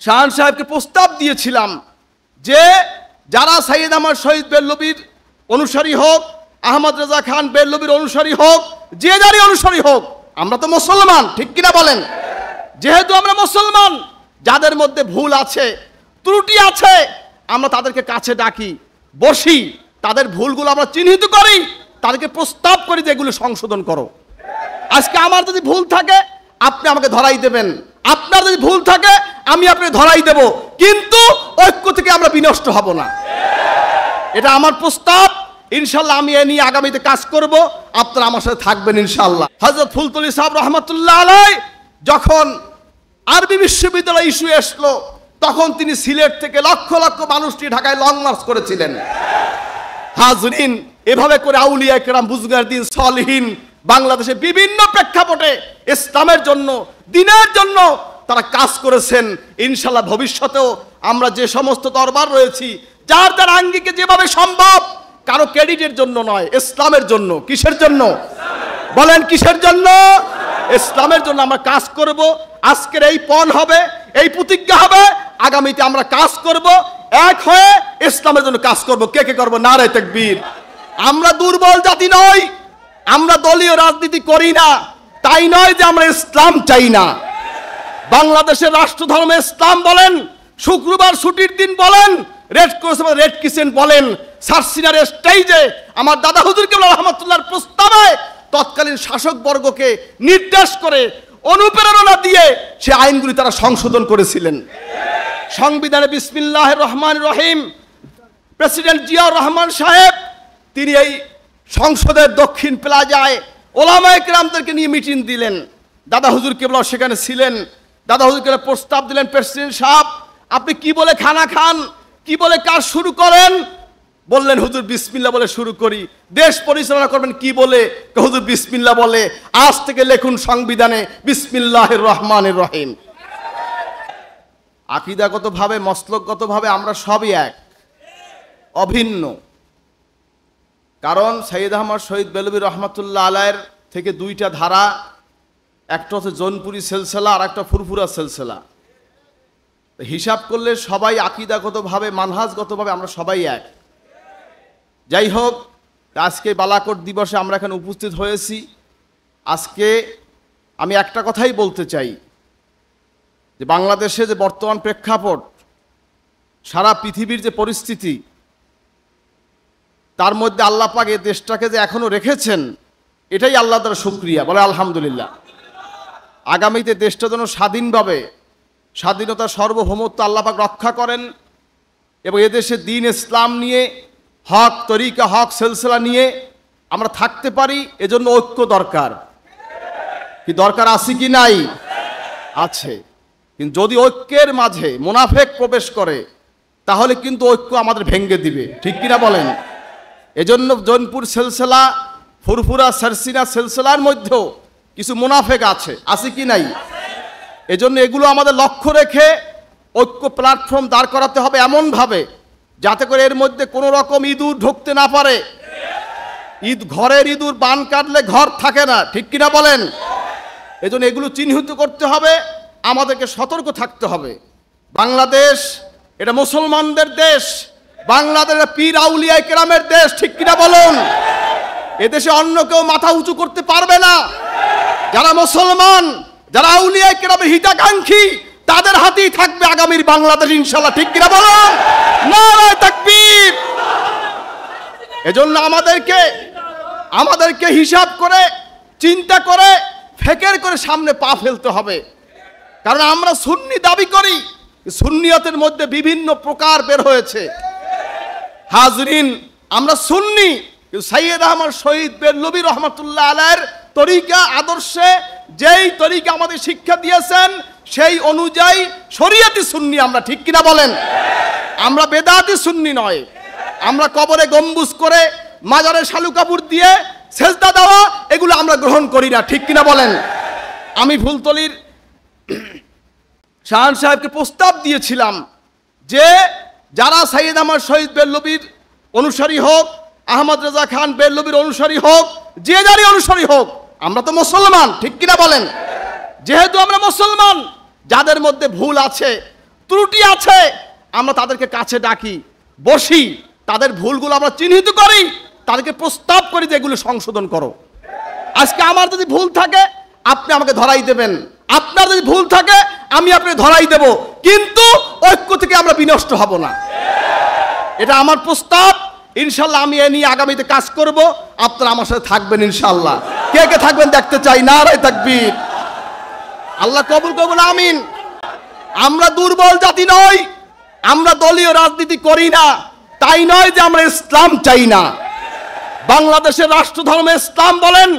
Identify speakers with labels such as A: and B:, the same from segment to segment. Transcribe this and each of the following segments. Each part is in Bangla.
A: শাহান সাহেবকে প্রস্তাব দিয়েছিলাম যে যারা সাইয়েদ আহমদ শহীদ বেল্লবীর অনুসারী হোক, আহমদ রেজা খান বেল্লবীর অনুসারী হোক, যে যারই অনুসারী হোক, আমরা তো মুসলমান, ঠিক কিনা বলেন? যেহেতু আমরা মুসলমান, যাদের মধ্যে ভুল আছে, ত্রুটি আছে, আমরা তাদেরকে কাছে ডাকি, বসি, তাদের ভুলগুলো আমরা চিহ্নিত করি, তাদেরকে প্রস্তাব করি যে এগুলো সংশোধন করো। আজকে আমার যদি ভুল থাকে আপনি আমাকে ধরাই দেবেন, আপনার যদি ভুল থাকে আমি আপনাকে ধরাই দেব, কিন্তু ঐক্য থেকে আমরা বিনষ্ট হব না। এটা আমার প্রস্তাব। ইনশাল্লাহ আমি এ নিয়ে আগামীতে কাজ করব, আপনারা আমার সাথে থাকবেন ইনশাল্লাহ। হযরত ফুলতলি সাহেব রহমতুল্লাহ আলাইহি যখন আরবি বিশ্ববিদ্যালয় ইস্যু আসলো, তখন তিনি সিলেট থেকে লক্ষ লক্ষ মানুষ নিয়ে ঢাকায় লং মার্চ করেছিলেন। হাজরিন, এভাবে করে আউলিয়া কেরাম, বুজুর্গদ্দিন, সলিহিন বাংলাদেশে বিভিন্ন প্রেক্ষাপটে ইসলামের জন্য, দ্বীনের জন্য তারা কাজ করেছেন। ইনশাল্লাহ ভবিষ্যতেও আমরা যে সমস্ত দরবার রয়েছি, যার যার আঙ্গিকে যেভাবে সম্ভব, কারো ক্রেডিটের জন্য নয়, ইসলামের জন্য। কিসের জন্য বলেন? কিসের জন্য? ইসলামের জন্য আমরা কাজ করব। আজকের এই পণ হবে, এই প্রতিজ্ঞা হবে, আগামীতে আমরা কাজ করব, এক হয়ে ইসলামের জন্য কাজ করব। কে কে করব? নারে তাকবীর। আমরা দুর্বল জাতি নই, আমরা দলীয় রাজনীতি করি না, তাই নয় যে আমরা ইসলাম চাই না। বাংলাদেশের রাষ্ট্রধর্মে ইসলাম বলেন, শুক্রবার ছুটির দিন বলেন, রেড ক্রস বা রেড ক্রিসেন্ট বলেন, সার্সিনার স্টেজে আমার দাদা হুজুর কেবলা রহমতুল্লাহর প্রস্তাবে তৎকালীন শাসক বর্গকে নির্দেশ করে, অনুপ্রেরণা দিয়ে সে আইনগুলি তারা সংশোধন করেছিলেন। সংবিধানে বিসমিল্লাহির রহমানির রহিম প্রেসিডেন্ট জিয়াউর রহমান সাহেব তিনি এই সংসদের দক্ষিণ প্লাজায় ওলামায়ে কেরামদেরকে নিয়ে মিটিং দিলেন। দাদা হুজুর কেবলা সেখানে ছিলেন। দাদা হুজুর কেবলা প্রস্তাব দিলেন, প্রেসিডেন্ট সাহেব আপনি কি বলে খানা খান, কি বলে কাজ শুরু করেন? বললেন হুজুর বিসমিল্লাহ বলে শুরু করি। দেশ পরিচালনা করবেন কি বলে? হুজুর বিসমিল্লাহ বলে। আজ থেকে লেখুন সংবিধানে বিসমিল্লাহির রহমানির রহিম। আকীদাগতভাবে, মসলকগতভাবে আমরা সবই এক, অভিন্ন। কারণ সাইয়েদ আহমদ শহীদ বেল্লবী রহমতুল্লাহ আলাইহির থেকে দুইটা ধারা, একটা হচ্ছে জৌনপুরি সিলসিলা আর একটা ফুরফুরা সিলসিলা। হিসাব করলে সবাই আকীদাগতভাবে, মানহাজগতভাবে আমরা সবাই এক। যাই হোক, আজকে বালাকোট দিবসে আমরা এখানে উপস্থিত হয়েছি। আজকে আমি একটা কথাই বলতে চাই যে বাংলাদেশে যে বর্তমান প্রেক্ষাপট, সারা পৃথিবীর যে পরিস্থিতি, তার মধ্যে আল্লাহ পাক এই দেশটাকে যে এখনো রেখেছেন, এটাই আল্লাহ তাআলার শুকরিয়া, বলে আলহামদুলিল্লাহ। আগামীতে দেশটা যেন স্বাধীনভাবে, স্বাধীনতার সার্বভৌমত্ব আল্লাহ পাক রক্ষা করেন এবং এদেশে দ্বীন ইসলাম নিয়ে, হক তরিকা, হক সিলসিলা নিয়ে আমরা থাকতে পারি। এজন্য ঐক্য দরকার। কি দরকার আছে কি নাই? আছে। কিন্তু যদি ঐক্যের মাঝে মুনাফেক প্রবেশ করে, তাহলে কিন্তু ঐক্য আমাদের ভেঙে দিবে, ঠিক কিনা বলেন? এজন্য জৌনপুর সিলসিলা, ফুরফুরা সারসিনা সিলসিলার মধ্যেও কিছু মুনাফেক আছে কি নাই? এজন্য এগুলো আমাদের লক্ষ্য রেখে ঐক্য প্ল্যাটফর্ম দাঁড় করাতে হবে এমনভাবে যাতে করে এর মধ্যে কোনো রকম ইঁদুর ঢুকতে না পারে। ঘরের ইঁদুর বান কাটলে ঘর থাকে না, ঠিক কিনা বলেন? এজন্য এগুলো চিহ্নিত করতে হবে, আমাদেরকে সতর্ক থাকতে হবে। বাংলাদেশ এটা মুসলমানদের দেশ, বাংলাদেশ পীর আউলিয়া কেরামের দেশ, ঠিক কিনা বলুন? এদেশে অন্য কেউ মাথা উঁচু করতে পারবে না। যারা মুসলমান, যারা আউলিয়া কেরামের হিতাকাঙ্ক্ষী, তাদের হাতেই থাকবে আগামীর বাংলাদেশ ইনশাআল্লাহ, ঠিক কিনা বলুন? নারে তাকবীর। এজন্য আমাদেরকে হিসাব করে, চিন্তা করে, ফেকের করে সামনে পা ফেলতে হবে। কারণ আমরা সুন্নি দাবি করি, সুন্নিয়তের মধ্যে বিভিন্ন প্রকার বের হয়েছে। হাজরিন, আমরা সুন্নি, সাইয়েদ আহমদ শহীদ বেল্লবী রহমতুল্লাহ আলাইহির তরিকা, আদর্শে যেই তরিকা আমাদের শিক্ষা দিয়েছেন সেই অনুযায়ী শরীয়তি সুন্নি আমরা, ঠিক কিনা বলেন? আমরা বেদাতি সুন্নি নয়। আমরা কবরে গম্বুজ করে, মাজারে শালু কাপড় দিয়ে সেজদা দেওয়া, এগুলো আমরা গ্রহণ করি না, ঠিক কিনা বলেন? আমি ফুলতলির শাহান সাহেবকে প্রস্তাব দিয়েছিলাম যে যারা সাইয়েদ আহমদ শহীদ বেল্লবীর অনুসারী হোক, আহমদ রেজা খান বেল্লবীর অনুসারী হোক, যে যারই অনুসারী হোক, আমরা তো মুসলমান, ঠিক কিনা বলেন? যেহেতু আমরা মুসলমান, যাদের মধ্যে ভুল আছে, ত্রুটি আছে, আমরা তাদেরকে কাছে ডাকি, বসি, তাদের ভুলগুলো আমরা চিহ্নিত করি, তাদেরকে প্রস্তাব করি যে এগুলো সংশোধন করো। আজকে আমার যদি ভুল থাকে আপনি আমাকে ধরাই দেবেন, আপনার যদি ভুল থাকে আমি আপনাকে ধরাই দেব, কিন্তু ঐক্য থেকে আমরা বিনষ্ট হব না। এটা আমার প্রস্তাব। ইনশাল্লাহ আমি এ নিয়ে আগামীতে কাজ করব, আপনারা আমার সাথে থাকবেন ইনশাল্লাহ। কে কে থাকবেন দেখতে চাই, নারায়ে তাকবীর। আল্লাহ কবুল করুন, আমিন। আমরা দুর্বল জাতি নই, আমরা দলীয় রাজনীতি করি না, তাই নয় যে আমরা ইসলাম চাই না। বাংলাদেশের রাষ্ট্রধর্ম ইসলাম বলেন,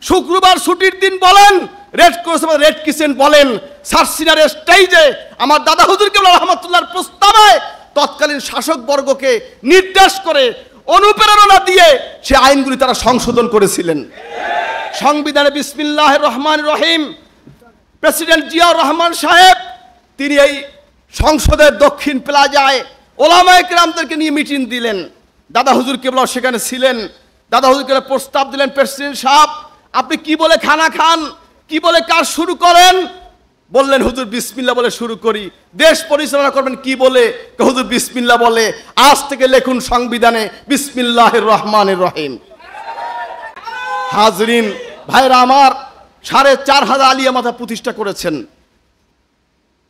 A: শুক্রবার ছুটির দিন বলেন, রেড ক্রস বা রেড ক্রিসেন্ট বলেন, সার্সিনার স্টেজে আমার দাদা হুজুর কেবল রহমাতুল্লাহর প্রস্তাবে তৎকালীন শাসক বর্গকে নির্দেশ করে অনুপ্রেরণা দিয়ে সে আইনগুলি তারা সংশোধন করেছিলেন। সংবিধানে বিসমিল্লাহির রহমানির রহিম প্রেসিডেন্ট জিয়াউর রহমান সাহেব তিনি এই সংসদের দক্ষিণ প্লাজায় ওলামায়ে কেরামদেরকে নিয়ে মিটিং দিলেন। দাদা হুজুর কেবল সেখানে ছিলেন। দাদা হুজুরকে প্রস্তাব দিলেন, প্রেসিডেন্ট সাহেব আপনি কি বলে খানা খান, কি বলে কাজ শুরু করেন? বললেন হুজুর বিসমিল্লাহ বলে শুরু করি। দেশ পরিচালনা করবেন কি বলে? হুজুর বিসমিল্লাহ বলে। আজ থেকে লেখুন সংবিধানে বিসমিল্লাহির রহমানির রহিম। হাজরিন ভাইরা আমার, ৪,৫০০ আলিয়া মাথা প্রতিষ্ঠা করেছেন,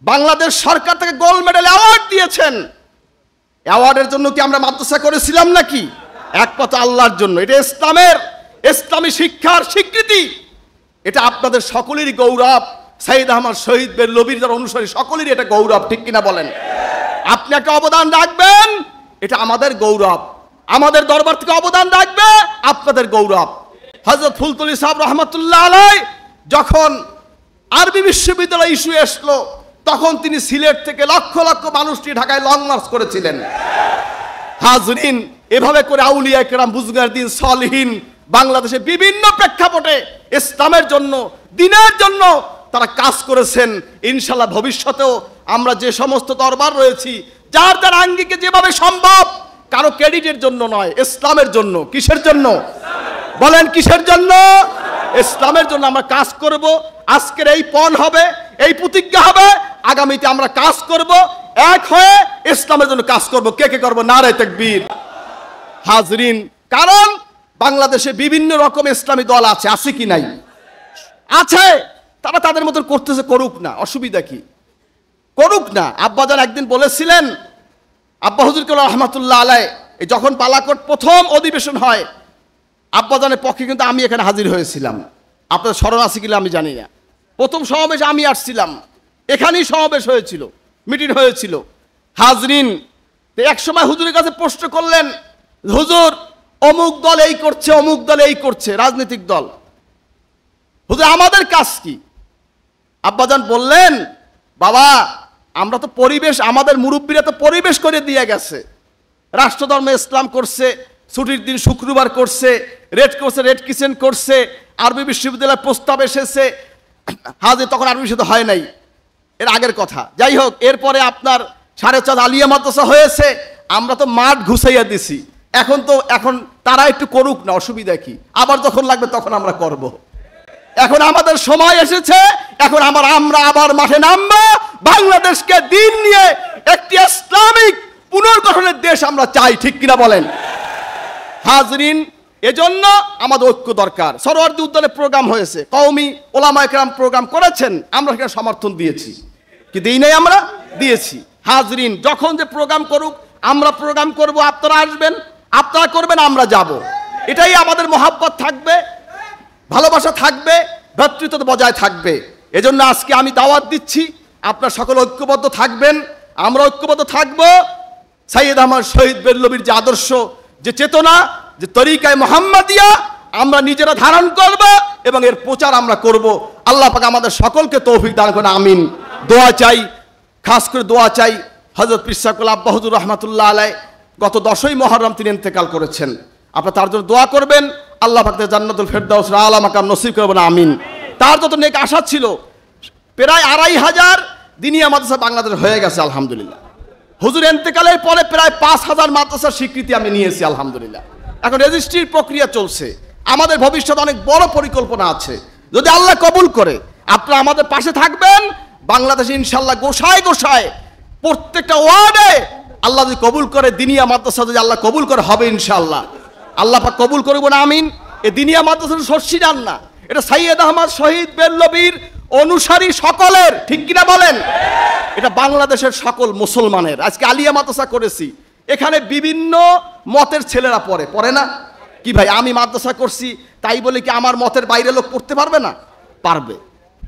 A: বাংলাদেশ সরকার থেকে গোল্ড মেডেল অ্যাওয়ার্ড দিয়েছেন। অ্যাওয়ার্ডের জন্য কি আমরা মাদ্রাসা করেছিলাম নাকি? একমাত্র আল্লাহর জন্য। এটা ইসলামী শিক্ষার স্বীকৃতি, এটা আপনাদের সকলেরই গৌরব। সাইয়েদ আহমদ শহীদ বেরলভীর যারা অনুসারী সকলেরই এটা গৌরব, ঠিক কিনা বলেন? আপনি একটা অবদান রাখবেন, এটা আমাদের গৌরব। আমাদের দরবার থেকে অবদান রাখবে, আপনাদের গৌরব। হযরত ফুলতলি সাহেব রহমাতুল্লাহ আলাইহি যখন আরবি বিশ্ববিদ্যালয় ইস্যু আসলো, তখন তিনি সিলেট থেকে লক্ষ লক্ষ মানুষ নিয়ে ঢাকায় লং মার্চ করেছিলেন। হাজরিন, এভাবে করে আউলিয়া কেরাম, বুজুর্গান সালিহিন বাংলাদেশে বিভিন্ন প্রেক্ষাপটে ইসলামের জন্য, দ্বীনের জন্য তারা কাজ করেছেন। ইনশাআল্লাহ ভবিষ্যতেও আমরা যে সমস্ত দরবার রয়েছি, যার যার আঙ্গিকে যেভাবে সম্ভব, কারো ক্রেডিটের জন্য নয়, ইসলামের জন্য। কিসের জন্য বলেন? কিসের জন্য? ইসলামের জন্য আমরা কাজ করব। আজকের এই পণ হবে, এই প্রতিজ্ঞা হবে, আগামীতে আমরা কাজ করব, এক হয়ে ইসলামের জন্য কাজ করব। কে কে করব? নারায়ে তাকবীর। হাজরিন, কারণ বাংলাদেশে বিভিন্ন রকম ইসলামী দল আছে, আছে কি নাই? আছে। তারা তাদের মতো করতেছে, করুক না, অসুবিধা কি? করুক না। আব্বাজান একদিন বলেছিলেন, আব্বা হুজুর কেবল রহমাতুল্লাহ আলাইহি যখন বালাকোট প্রথম অধিবেশন হয়, আব্বাজানের পক্ষে কিন্তু আমি এখানে হাজির হয়েছিলাম। আপনাদের স্মরণ আছে কিনা আমি জানি না। প্রথম সমাবেশে আমি আসছিলাম, এখানেই সমাবেশ হয়েছিল, মিটিং হয়েছিল। হাজরিন, এক সময় হুজুরের কাছে প্রশ্ন করলেন, হুজুর অমুক দল এই করছে, অমুক দল এই করছে, রাজনৈতিক দল, হুজুর আমাদের কাজ কি? আব্বাজান বললেন, বাবা আমরা তো পরিবেশ, আমাদের মুরব্বীরা তো পরিবেশ করে দিয়ে গেছে। রাষ্ট্রধর্মে ইসলাম করছে, ছুটির দিন শুক্রবার করছে, রেড করছে, রেড ক্রিসেন্ট করছে, আরবি বিশ্ববিদ্যালয়ের প্রস্তাব এসেছে। হাজে তখন আরবি বিশ্ববিদ্যালয় হয় নাই, এর আগের কথা। যাই হোক, এরপরে আপনার ৪,৫০০ আলিয়া মাদ্রাসা হয়েছে, আমরা তো মাঠ ঘুষাইয়া দিছি। এখন তারা একটু করুক না, অসুবিধা কি? আবার যখন লাগবে তখন আমরা করব। এখন আমাদের সময় এসেছে, এখন আমরা আবার মাঠে নামবো। বাংলাদেশকে দিন নিয়ে একটি ইসলামিক পুনর্গঠনের দেশ আমরা চাই, ঠিক কিনা বলেন? হাজরিন, এজন্য আমাদের ঐক্য দরকার। সরোয়ার্দী উদ্যানে প্রোগ্রাম হয়েছে, কওমি ওলামায়ে কেরাম প্রোগ্রাম করেছেন, আমরা সেখানে সমর্থন দিয়েছি কি দিই নাই? আমরা দিয়েছি। হাজরিন, যখন যে প্রোগ্রাম করুক, আমরা প্রোগ্রাম করব, আপনারা আসবেন, আপনারা করবেন, আমরা যাব। এটাই আমাদের মহাব্বত থাকবে, ভালোবাসা থাকবে, ভ্রাতৃত্ব বজায় থাকবে। এজন্য আজকে আমি দাওয়াত দিচ্ছি, আপনারা সকল ঐক্যবদ্ধ থাকবেন, আমরা ঐক্যবদ্ধ থাকব। সাইয়েদ আহমদ শহীদ বেরলভীর যে আদর্শ, যে চেতনা, যে তরিকায়ে মুহাম্মাদিয়া আমরা নিজেরা ধারণ করব এবং এর প্রচার আমরা করব। আল্লাহ পাক আমাদের সকলকে তৌফিক দান করুন, আমিন। দোয়া চাই, খাস করে দোয়া চাই। হযরত পীর সাহেব আব্বা হুজুর রহমাতুল্লাহ আলাইহি গত 10ই মুহররম তিনি ইন্তেকাল করেছেন। আপনারা তার জন্য দোয়া করবেন, আল্লাহ পাক তাকে জান্নাতুল ফেরদাউস আলা মাকাম নসিব করবেন, আমিন। তার যত নেক আশা ছিল, প্রায় ২৫০০ দিনিয়া মাদ্রাসা বাংলাদেশ হয়ে গেছে আলহামদুলিল্লাহ। হুজুর ইন্তেকালের পরে প্রায় ৫,০০০ মাদ্রাসার স্বীকৃতি আমি নিয়েছি আলহামদুলিল্লাহ। এখন রেজিস্ট্রির প্রক্রিয়া চলছে। আমাদের ভবিষ্যতে অনেক বড় পরিকল্পনা আছে, যদি আল্লাহ কবুল করে। আপনারা আমাদের পাশে থাকবেন, বাংলাদেশে ইনশাআল্লাহ গোসায় গোসায় প্রত্যেকটা ওয়ার্ডে আল্লাহ যদি কবুল করে, দিনিয়া মাদ্রাসা যদি আল্লাহ কবুল করে, হবে ইনশাআল্লাহ। আল্লাহ পাক কবুল করবো না, আমিন। এ দিনিয়া মাদ্রাসা সর্ষি ডান না, এটা সাইয়েদ আহমদ শহীদ বেল্লবীর অনুসারী সকলের, ঠিক কিনা বলেন? এটা বাংলাদেশের সকল মুসলমানের। আজকে আলিয়া মাদ্রাসা করেছি, এখানে বিভিন্ন মতের ছেলেরা পড়ে না কি ভাই? আমি মাদ্রাসা করছি তাই বলে কি আমার মতের বাইরে লোক পড়তে পারবে না? পারবে।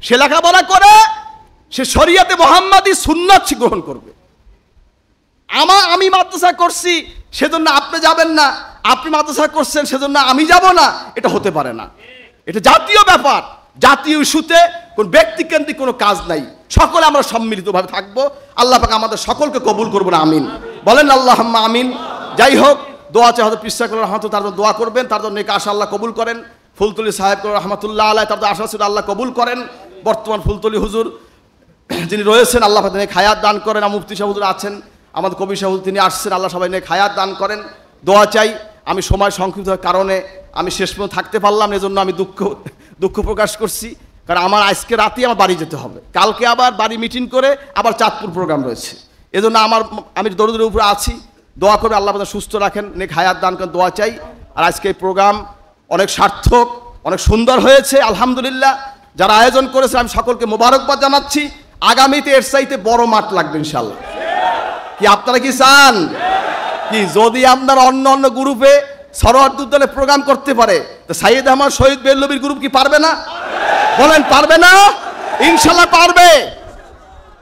A: সে লেখাপড়া করে, সে শরিয়াতে মুহাম্মাদি সুন্নাত গ্রহণ করবে। আমি মাদ্রাসা করছি সেজন্য আপনি যাবেন না, আপনি মাদ্রাসা করছেন সেজন্য আমি যাব না, এটা হতে পারে না। এটা জাতীয় ব্যাপার, জাতীয় ইস্যুতে কোন ব্যক্তিকেন্দ্রিক কোনো কাজ নাই। সকলে আমরা সম্মিলিতভাবে থাকবো। আল্লাহ পাক আমাদের সকলকে কবুল করবো না, আমিন বলেন আল্লাহুম্মা আমিন। যাই হোক, দোয়া চাই হয়তো পিসা করে রহমত, তার জন্য দোয়া করবেন, তার জন্য নেক আশা আল্লাহ কবুল করেন। ফুলতলি সাহেব রহমতুল্লাহ আলাইহি, তার আশা ছিল আল্লাহ কবুল করেন। বর্তমান ফুলতলি হুজুর যিনি রয়েছেন, আল্লাহ পাক নেক হায়াত দান করেন। মুফতি সাহেব হুজুর আছেন, আমাদের কবি সাহেব তিনি আসছেন, আল্লাহ সবাই নেক হায়াত দান করেন। দোয়া চাই। আমি সময় সংক্ষিপ্ত কারণে আমি শেষ পর্যন্ত থাকতে পারলাম, এজন্য আমি দুঃখ প্রকাশ করছি। কারণ আমার আজকে রাতেই আমার বাড়ি যেতে হবে, কালকে আবার বাড়ি মিটিং করে আবার চাঁদপুর প্রোগ্রাম রয়েছে। এজন্য আমি দরুদের উপরে আছি। দোয়া করে আল্লাহ আপনাদের সুস্থ রাখেন, নেক হায়াত দান করেন, দোয়া চাই। আর আজকে এই প্রোগ্রাম অনেক সার্থক, অনেক সুন্দর হয়েছে আলহামদুলিল্লাহ। যারা আয়োজন করেছে আমি সকলকে মোবারকবাদ জানাচ্ছি। আগামীতে এর চাইতে বড় মাঠ লাগবে ইনশাআল্লাহ। কি আপনারা কি চান? কি যদি আপনার অন্য গ্রুপে সরোয়ার্দী উদ্যানে প্রোগ্রাম করতে পারে, তো সাইয়েদ আহমদ শহীদ বেল্লবীর গ্রুপ কি পারবে না? বলেন পারবে না? ইনশাআল্লাহ পারবে।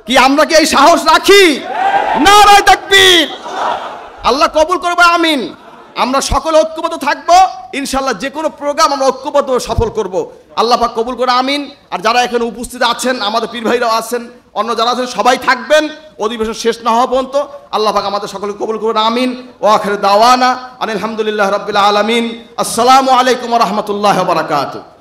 A: কি আমরা কি এই সাহস রাখি? নারায়ে তাকবীর। আল্লাহ কবুল করবে, আমিন। আমরা সকলে ঐক্যবদ্ধ থাকবো ইনশাআল্লাহ। যে কোনো প্রোগ্রাম আমরা ঐক্যবদ্ধ সফল করব। আল্লাহ পাক কবুল করে, আমিন। আর যারা এখানে উপস্থিত আছেন, আমাদের পীর ভাইরাও আছেন, অন্য যারা আছেন সবাই থাকবেন অধিবেশন শেষ না হওয়া পর্যন্ত। আল্লাহ পাক আমাদের সকলকে কবুল করবেন, আমিন। ওয়া আখিরু দাওয়ানা আলহামদুলিল্লাহি রাব্বিল আলামিন। আসসালামু আলাইকুম ওয়া রাহমাতুল্লাহি ওয়া বারাকাতুহু।